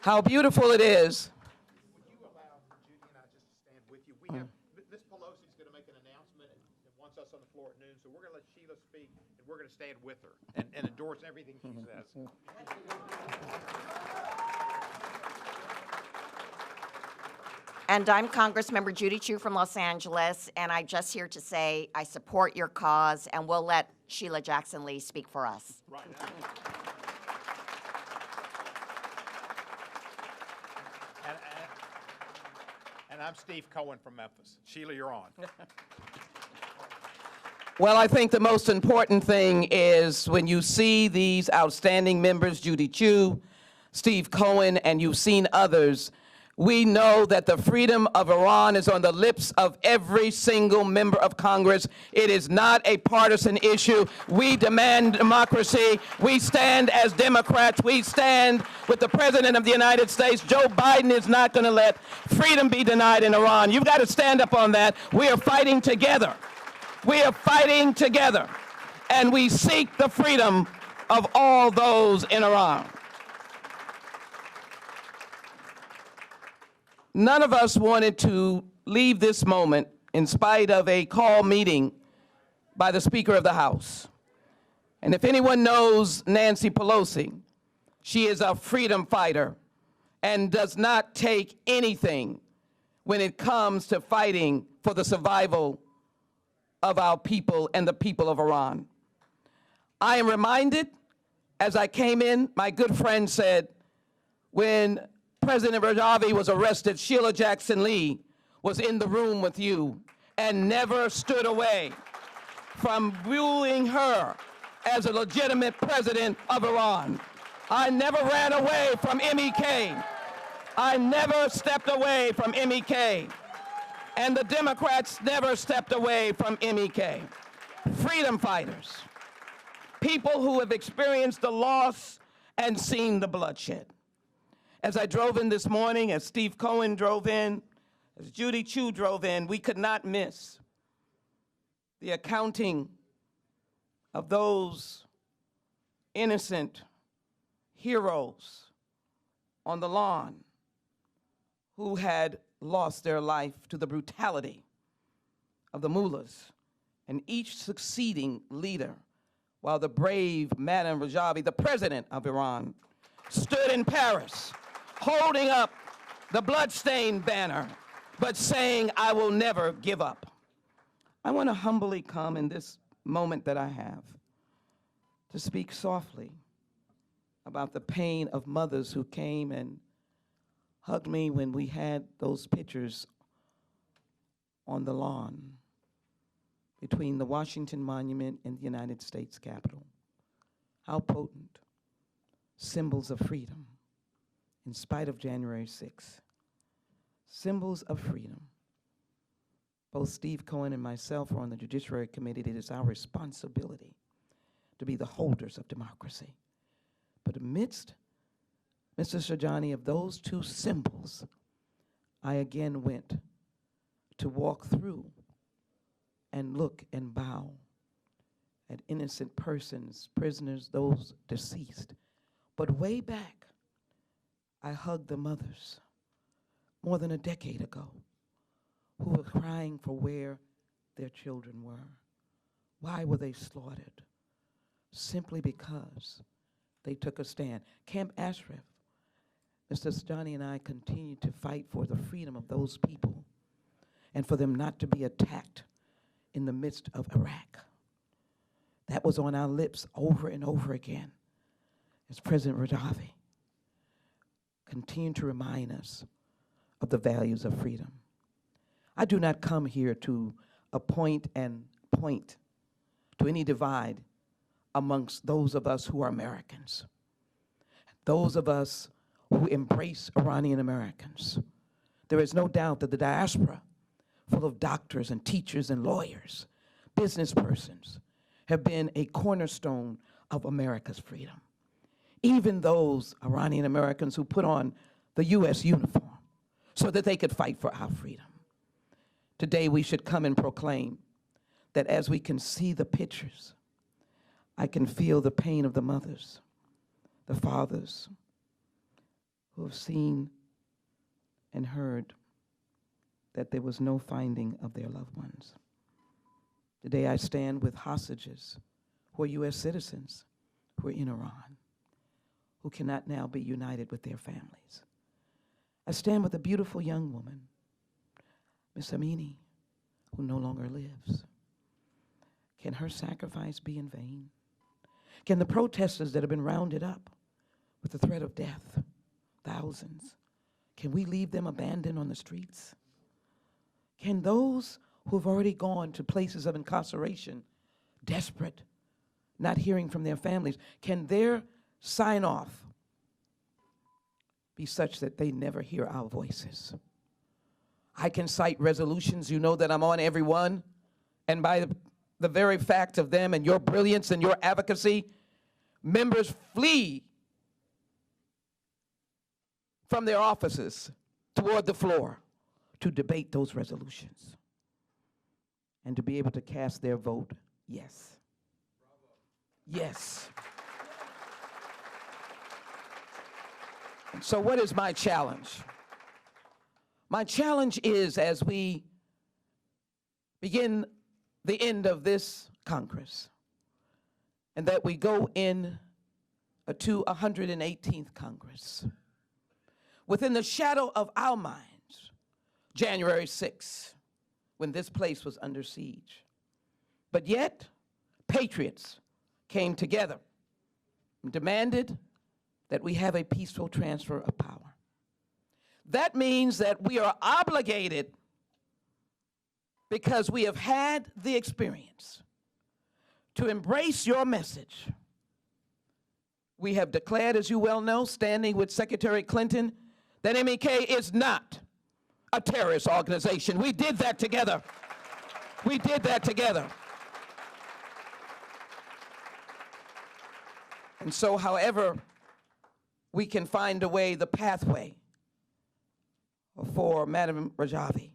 How beautiful it is. Would you allow Judy and I just to stand with you? We have Ms. Pelosi's going to make an announcement and wants us on the floor at noon, so we're going to let Sheila speak, and we're going to stand with her and endorse everything she says. And I'm Congressmember Judy Chu from Los Angeles, and I'm just here to say I support your cause, and we'll let Sheila Jackson Lee speak for us. Right. And I'm Steve Cohen from Memphis. Sheila, you're on. Well, I think the most important thing is when you see these outstanding members, Judy Chu, Steve Cohen, and you've seen others, we know that the freedom of Iran is on the lips of every single member of Congress. It is not a partisan issue. We demand democracy. We stand as Democrats. We stand with the President of the United States. Joe Biden is not going to let freedom be denied in Iran. You've got to stand up on that. We are fighting together. We are fighting together. And we seek the freedom of all those in Iran. None of us wanted to leave this moment in spite of a call meeting by the Speaker of the House. And if anyone knows Nancy Pelosi, she is a freedom fighter and does not take anything when it comes to fighting for the survival of our people and the people of Iran. I am reminded, as I came in, my good friend said, when President Raisi was arrested, Sheila Jackson Lee was in the room with you and never stood away from viewing her as a legitimate president of Iran. I never ran away from MEK. I never stepped away from MEK. And the Democrats never stepped away from MEK. Freedom fighters, people who have experienced the loss and seen the bloodshed. As I drove in this morning, as Steve Cohen drove in, as Judy Chu drove in, we could not miss the accounting of those innocent heroes on the lawn who had lost their life to the brutality of the mullahs and each succeeding leader, while the brave Madam Rajavi, the president of Iran, stood in Paris holding up the bloodstained banner, but saying, I will never give up. I want to humbly come in this moment that I have to speak softly about the pain of mothers who came and hugged me when we had those pictures on the lawn between the Washington Monument and the United States Capitol. How potent symbols of freedom in spite of January 6th. Symbols of freedom. Both Steve Cohen and myself are on the Judiciary Committee. It is our responsibility to be the holders of democracy. But amidst, Mr. Shajani, of those two symbols, I again went to walk through and look and bow at innocent persons, prisoners, those deceased. But way back, I hugged the mothers more than a decade ago who were crying for where their children were. Why were they slaughtered? Simply because they took a stand. Camp Ashraf, Mr. Sajani and I continue to fight for the freedom of those people and for them not to be attacked in the midst of Iraq. That was on our lips over and over again as President Raisi continued to remind us of the values of freedom. I do not come here to appoint and point to any divide amongst those of us who are Americans, those of us who embrace Iranian Americans. There is no doubt that the diaspora, full of doctors and teachers and lawyers, business persons, have been a cornerstone of America's freedom. Even those Iranian Americans who put on the U.S. uniform so that they could fight for our freedom. Today we should come and proclaim that as we can see the pictures, I can feel the pain of the mothers, the fathers, who have seen and heard that there was no finding of their loved ones. Today I stand with hostages who are U.S. citizens who are in Iran, who cannot now be united with their families. I stand with a beautiful young woman, Miss Amini, who no longer lives. Can her sacrifice be in vain? Can the protesters that have been rounded up with the threat of death, thousands, can we leave them abandoned on the streets? Can those who have already gone to places of incarceration, desperate, not hearing from their families, can their sign-off be such that they never hear our voices? I can cite resolutions, you know that I'm on every one, and by the very fact of them and your brilliance and your advocacy, members flee from their offices toward the floor to debate those resolutions and to be able to cast their vote, yes. Yes. And so what is my challenge? My challenge is, as we begin the end of this Congress, and that we go in to 118th Congress, within the shadow of our minds, January 6th, when this place was under siege. But yet, patriots came together and demanded that we have a peaceful transfer of power. That means that we are obligated, because we have had the experience, to embrace your message. We have declared, as you well know, standing with Secretary Clinton, that MEK is not a terrorist organization. We did that together. We did that together. And so, however we can find a way, the pathway for Madam Rajavi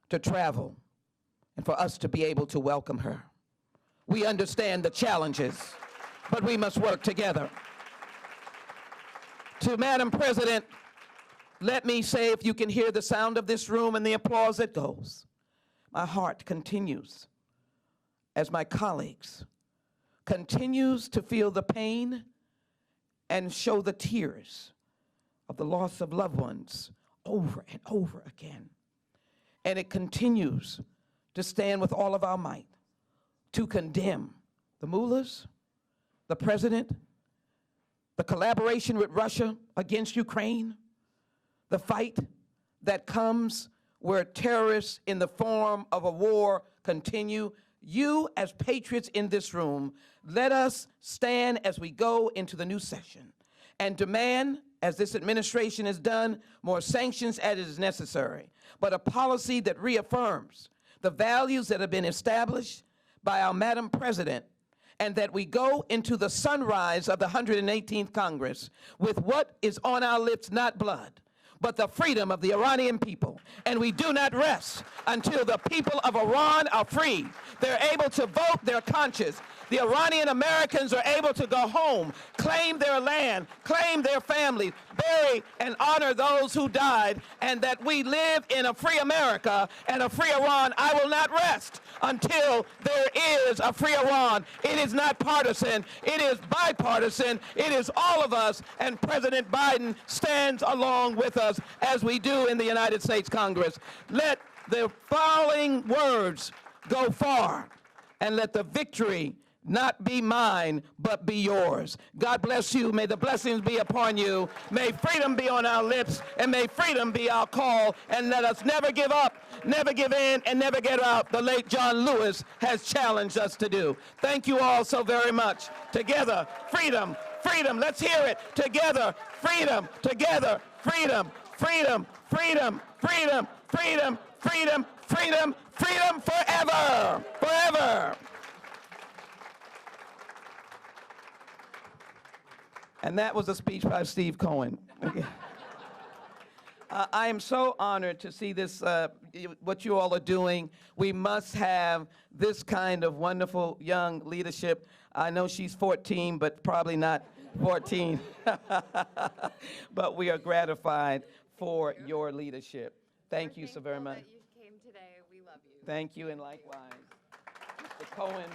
to travel and for us to be able to welcome her. We understand the challenges, but we must work together. To Madam President, let me say, if you can hear the sound of this room and the applause that goes, my heart continues, as my colleagues continues to feel the pain and show the tears of the loss of loved ones over and over again. And it continues to stand with all of our might to condemn the mullahs, the president, the collaboration with Russia against Ukraine, the fight that comes where terrorists in the form of a war continue. You, as patriots in this room, let us stand as we go into the new session and demand, as this administration has done, more sanctions as is necessary, but a policy that reaffirms the values that have been established by our Madam President, and that we go into the sunrise of the 118th Congress with what is on our lips, not blood, but the freedom of the Iranian people. And we do not rest until the people of Iran are free. They're able to vote their conscience. The Iranian Americans are able to go home, claim their land, claim their families, bury and honor those who died, and that we live in a free America and a free Iran. I will not rest until there is a free Iran. It is not partisan. It is bipartisan. It is all of us, and President Biden stands along with us as we do in the United States Congress. Let the following words go far, and let the victory not be mine, but be yours. God bless you. May the blessings be upon you. May freedom be on our lips, and may freedom be our call. And let us never give up, never give in, and never get out. The late John Lewis has challenged us to do. Thank you all so very much. Together, freedom, freedom. Let's hear it. Together, freedom. Together, freedom, freedom, freedom, freedom, freedom, freedom, freedom, freedom forever, forever. And that was a speech by Steve Cohen. I am so honored to see this, what you all are doing. We must have this kind of wonderful young leadership. I know she's 14, but probably not 14. But we are gratified for your leadership. Thank you so very much. That you came today. We love you. Thank you, and likewise. Mr. Cohen.